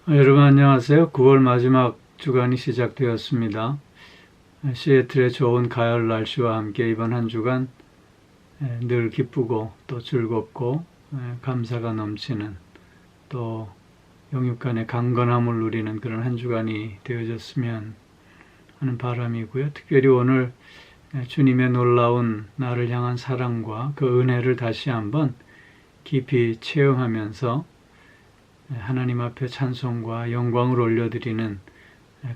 여러분 안녕하세요. 9월 마지막 주간이 시작되었습니다. 시애틀의 좋은 가을 날씨와 함께 이번 한 주간 늘 기쁘고 또 즐겁고 감사가 넘치는 또 영육 간의 강건함을 누리는 그런 한 주간이 되어졌으면 하는 바람이고요. 특별히 오늘 주님의 놀라운 나를 향한 사랑과 그 은혜를 다시 한번 깊이 체험하면서 하나님 앞에 찬송과 영광을 올려드리는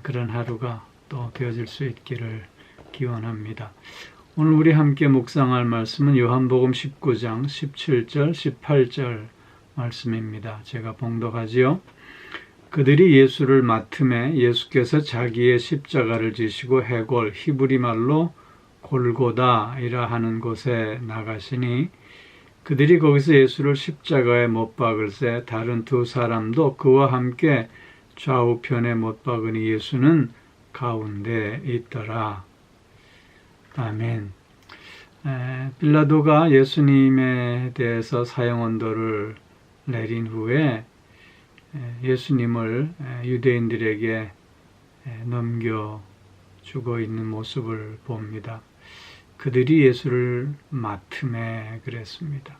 그런 하루가 또 되어질 수 있기를 기원합니다. 오늘 우리 함께 묵상할 말씀은 요한복음 19장 17절 18절 말씀입니다. 제가 봉독하지요. 그들이 예수를 맡음에 예수께서 자기의 십자가를 지시고 해골 히브리 말로 골고다이라 하는 곳에 나가시니 그들이 거기서 예수를 십자가에 못 박을새 다른 두 사람도 그와 함께 좌우편에 못 박으니 예수는 가운데 있더라. 아멘. 빌라도가 예수님에 대해서 사형언도를 내린 후에 예수님을 유대인들에게 넘겨주고 있는 모습을 봅니다. 그들이 예수를 맡음에 그랬습니다.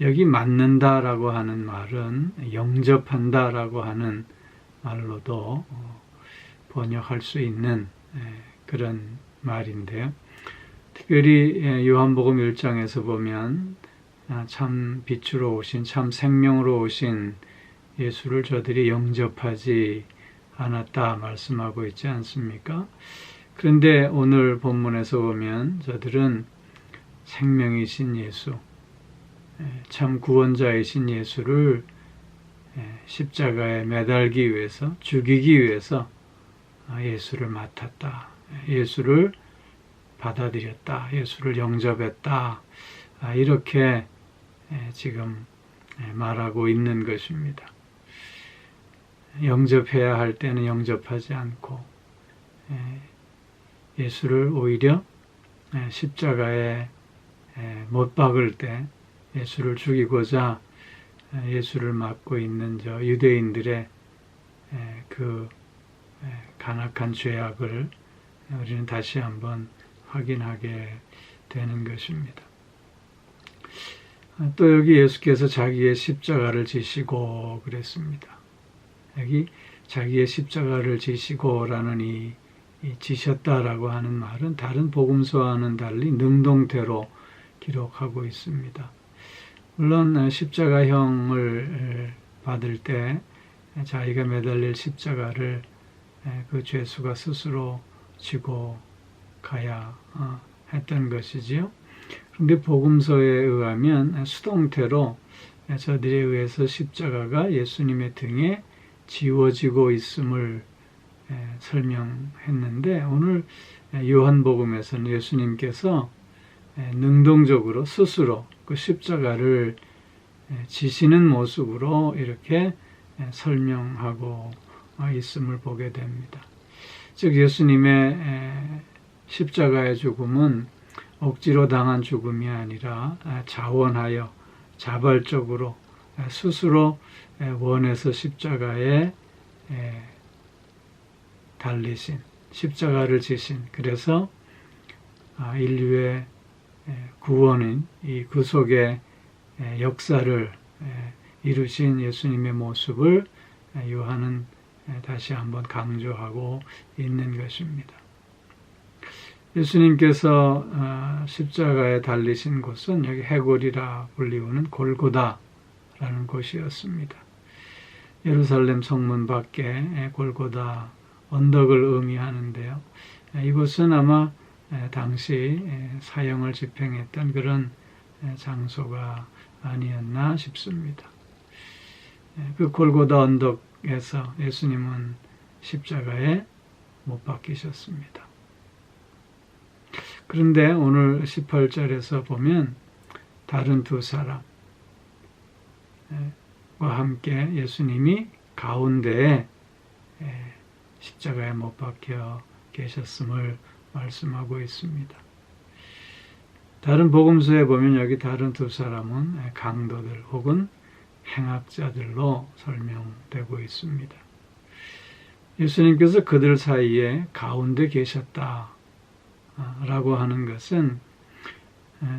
여기 맡는다라고 하는 말은 영접한다라고 하는 말로도 번역할 수 있는 그런 말인데요. 특별히 요한복음 1장에서 보면 참 빛으로 오신 참 생명으로 오신 예수를 저들이 영접하지 않았다 말씀하고 있지 않습니까? 그런데 오늘 본문에서 보면 저들은 생명이신 예수, 참 구원자이신 예수를 십자가에 매달기 위해서, 죽이기 위해서 예수를 맡았다. 예수를 받아들였다. 예수를 영접했다. 이렇게 지금 말하고 있는 것입니다. 영접해야 할 때는 영접하지 않고 예수를 오히려 십자가에 못 박을 때 예수를 죽이고자 예수를 맡고 있는 저 유대인들의 그 간악한 죄악을 우리는 다시 한번 확인하게 되는 것입니다. 또 여기 예수께서 자기의 십자가를 지시고 그랬습니다. 여기 자기의 십자가를 지시고라는 이 지셨다라고 하는 말은 다른 복음서와는 달리 능동태로 기록하고 있습니다. 물론 십자가형을 받을 때 자기가 매달릴 십자가를 그 죄수가 스스로 지고 가야 했던 것이지요. 그런데 복음서에 의하면 수동태로 저들에 의해서 십자가가 예수님의 등에 지워지고 있음을 설명했는데 오늘 요한복음에서는 예수님께서 능동적으로 스스로 그 십자가를 지시는 모습으로 이렇게 설명하고 있음을 보게 됩니다. 즉 예수님의 십자가의 죽음은 억지로 당한 죽음이 아니라 자원하여 자발적으로 스스로 원해서 십자가에 달리신, 십자가를 지신, 그래서 인류의 구원인 이 구속의 역사를 이루신 예수님의 모습을 요한은 다시 한번 강조하고 있는 것입니다. 예수님께서 십자가에 달리신 곳은 여기 해골이라 불리우는 골고다라는 곳이었습니다. 예루살렘 성문 밖에 골고다 언덕을 의미하는데요. 이곳은 아마 당시 사형을 집행했던 그런 장소가 아니었나 싶습니다. 그 골고다 언덕에서 예수님은 십자가에 못 박히셨습니다. 그런데 오늘 18절에서 보면 다른 두 사람과 함께 예수님이 가운데에 십자가에 못 박혀 계셨음을 말씀하고 있습니다. 다른 복음서에 보면 여기 다른 두 사람은 강도들 혹은 행악자들로 설명되고 있습니다. 예수님께서 그들 사이에 가운데 계셨다 라고 하는 것은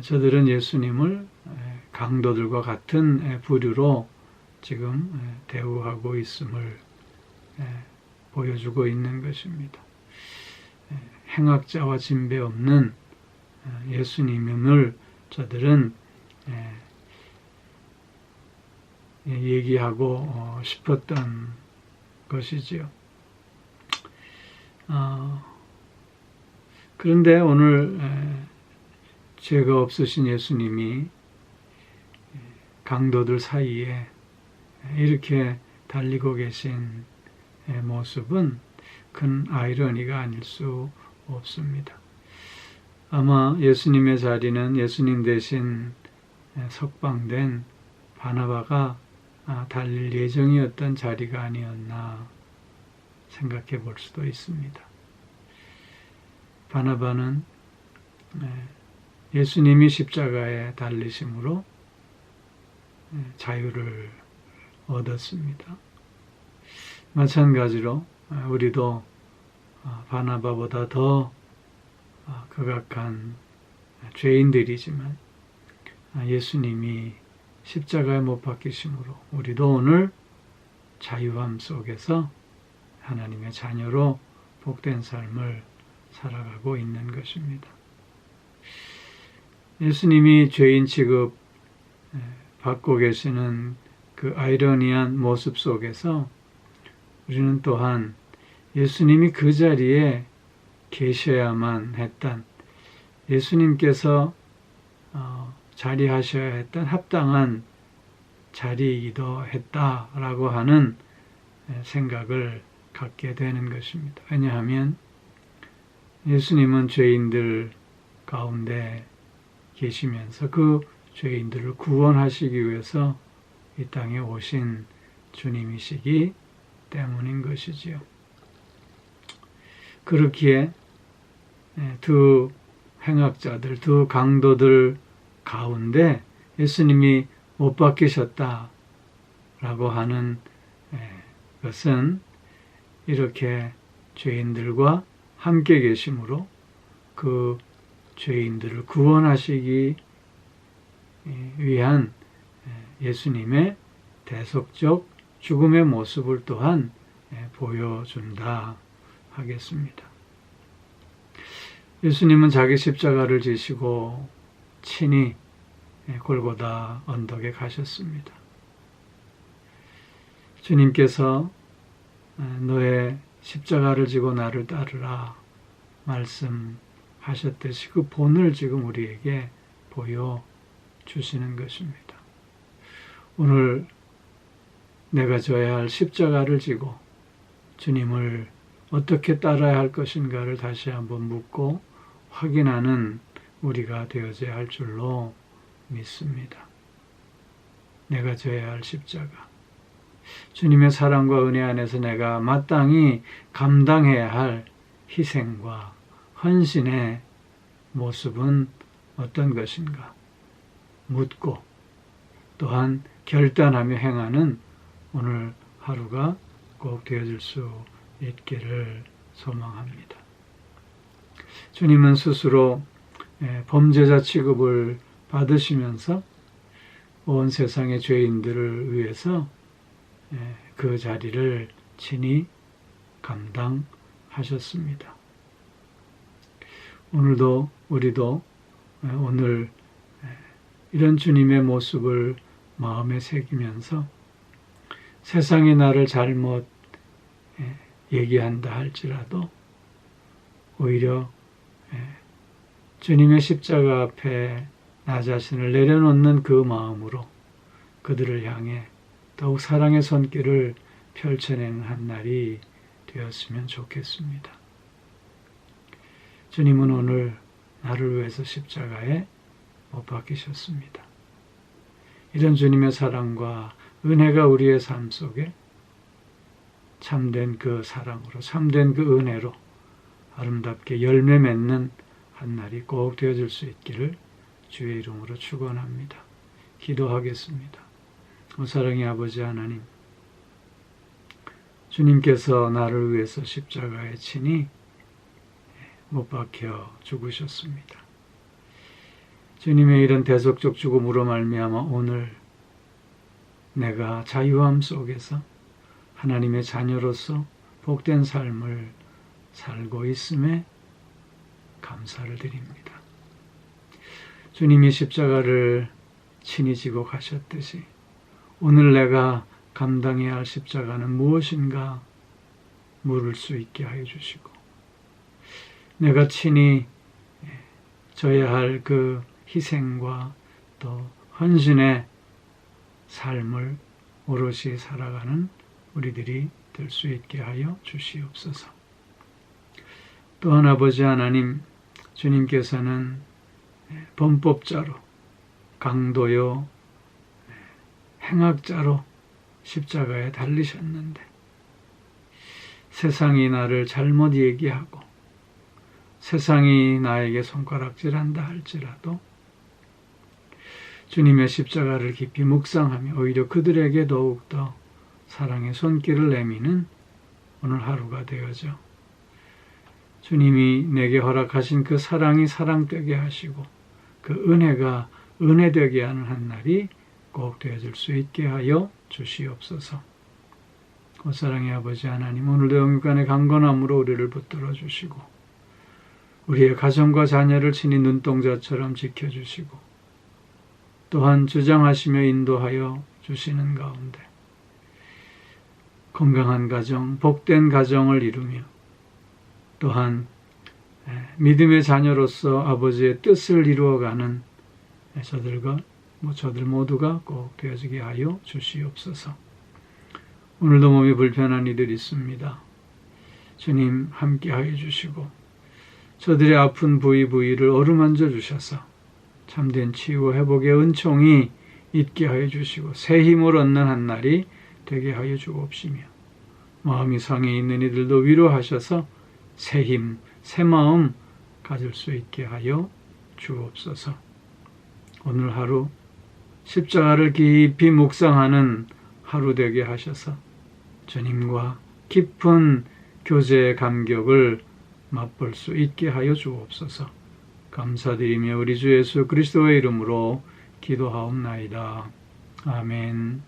저들은 예수님을 강도들과 같은 부류로 지금 대우하고 있음을 보여주고 있는 것입니다. 행악자와 진배 없는 예수님을 저들은 얘기하고 싶었던 것이지요. 그런데 오늘 죄가 없으신 예수님이 강도들 사이에 이렇게 달리고 계신 모습은 큰 아이러니가 아닐 수 없습니다. 아마 예수님의 자리는 예수님 대신 석방된 바나바가 달릴 예정이었던 자리가 아니었나 생각해 볼 수도 있습니다. 바나바는 예수님이 십자가에 달리심으로 자유를 얻었습니다. 마찬가지로 우리도 바나바보다 더 극악한 죄인들이지만 예수님이 십자가에 못 박히심으로 우리도 오늘 자유함 속에서 하나님의 자녀로 복된 삶을 살아가고 있는 것입니다. 예수님이 죄인 취급 받고 계시는 그 아이러니한 모습 속에서 우리는 또한 예수님이 그 자리에 계셔야만 했던, 예수님께서 자리하셔야 했던 합당한 자리이기도 했다라고 하는 생각을 갖게 되는 것입니다. 왜냐하면 예수님은 죄인들 가운데 계시면서 그 죄인들을 구원하시기 위해서 이 땅에 오신 주님이시기 때문인 것이지요. 그렇기에 두 행악자들, 두 강도들 가운데 예수님이 못 박히셨다라고 하는 것은 이렇게 죄인들과 함께 계심으로 그 죄인들을 구원하시기 위한 예수님의 대속적 죽음의 모습을 또한 보여준다 하겠습니다. 예수님은 자기 십자가를 지시고 친히 골고다 언덕에 가셨습니다. 주님께서 너의 십자가를 지고 나를 따르라 말씀하셨듯이 그 본을 지금 우리에게 보여주시는 것입니다. 오늘 내가 져야 할 십자가를 지고 주님을 어떻게 따라야 할 것인가를 다시 한번 묻고 확인하는 우리가 되어져야 할 줄로 믿습니다. 내가 져야 할 십자가, 주님의 사랑과 은혜 안에서 내가 마땅히 감당해야 할 희생과 헌신의 모습은 어떤 것인가 묻고 또한 결단하며 행하는 오늘 하루가 꼭 되어질 수 있기를 소망합니다. 주님은 스스로 범죄자 취급을 받으시면서 온 세상의 죄인들을 위해서 그 자리를 친히 감당하셨습니다. 오늘도 우리도 오늘 이런 주님의 모습을 마음에 새기면서 세상이 나를 잘못 얘기한다 할지라도 오히려 주님의 십자가 앞에 나 자신을 내려놓는 그 마음으로 그들을 향해 더욱 사랑의 손길을 펼쳐내는 한 날이 되었으면 좋겠습니다. 주님은 오늘 나를 위해서 십자가에 못 박히셨습니다. 이런 주님의 사랑과 은혜가 우리의 삶 속에 참된 그 사랑으로, 참된 그 은혜로 아름답게 열매 맺는 한 날이 꼭 되어질 수 있기를 주의 이름으로 축원합니다. 기도하겠습니다. 사랑의 아버지 하나님, 주님께서 나를 위해서 십자가에 친히 못 박혀 죽으셨습니다. 주님의 이런 대속적 죽음으로 말미암아 오늘 내가 자유함 속에서 하나님의 자녀로서 복된 삶을 살고 있음에 감사를 드립니다. 주님이 십자가를 친히 지고 가셨듯이 오늘 내가 감당해야 할 십자가는 무엇인가 물을 수 있게 하여 주시고, 내가 친히 져야 할 그 희생과 또 헌신의 삶을 오롯이 살아가는 우리들이 될 수 있게 하여 주시옵소서. 또한 아버지 하나님, 주님께서는 범법자로, 강도요, 행악자로 십자가에 달리셨는데 세상이 나를 잘못 얘기하고 세상이 나에게 손가락질한다 할지라도 주님의 십자가를 깊이 묵상하며 오히려 그들에게 더욱더 사랑의 손길을 내미는 오늘 하루가 되어져 주님이 내게 허락하신 그 사랑이 사랑되게 하시고 그 은혜가 은혜되게 하는 한 날이 꼭 되어질 수 있게 하여 주시옵소서. 사랑의 아버지 하나님, 오늘도 영육간의 강건함으로 우리를 붙들어 주시고 우리의 가정과 자녀를 친히 눈동자처럼 지켜주시고 또한 주장하시며 인도하여 주시는 가운데 건강한 가정, 복된 가정을 이루며 또한 믿음의 자녀로서 아버지의 뜻을 이루어가는 저들 모두가 꼭 되어지게 하여 주시옵소서. 오늘도 몸이 불편한 이들이 있습니다. 주님 함께 하여 주시고 저들의 아픈 부위를 어루만져 주셔서 참된 치유와 회복의 은총이 있게 하여 주시고 새 힘을 얻는 한 날이 되게 하여 주옵시며 마음이 상해 있는 이들도 위로하셔서 새 힘, 새 마음 가질 수 있게 하여 주옵소서. 오늘 하루 십자가를 깊이 묵상하는 하루 되게 하셔서 주님과 깊은 교제의 감격을 맛볼 수 있게 하여 주옵소서. 감사드리며 우리 주 예수 그리스도의 이름으로 기도하옵나이다. 아멘.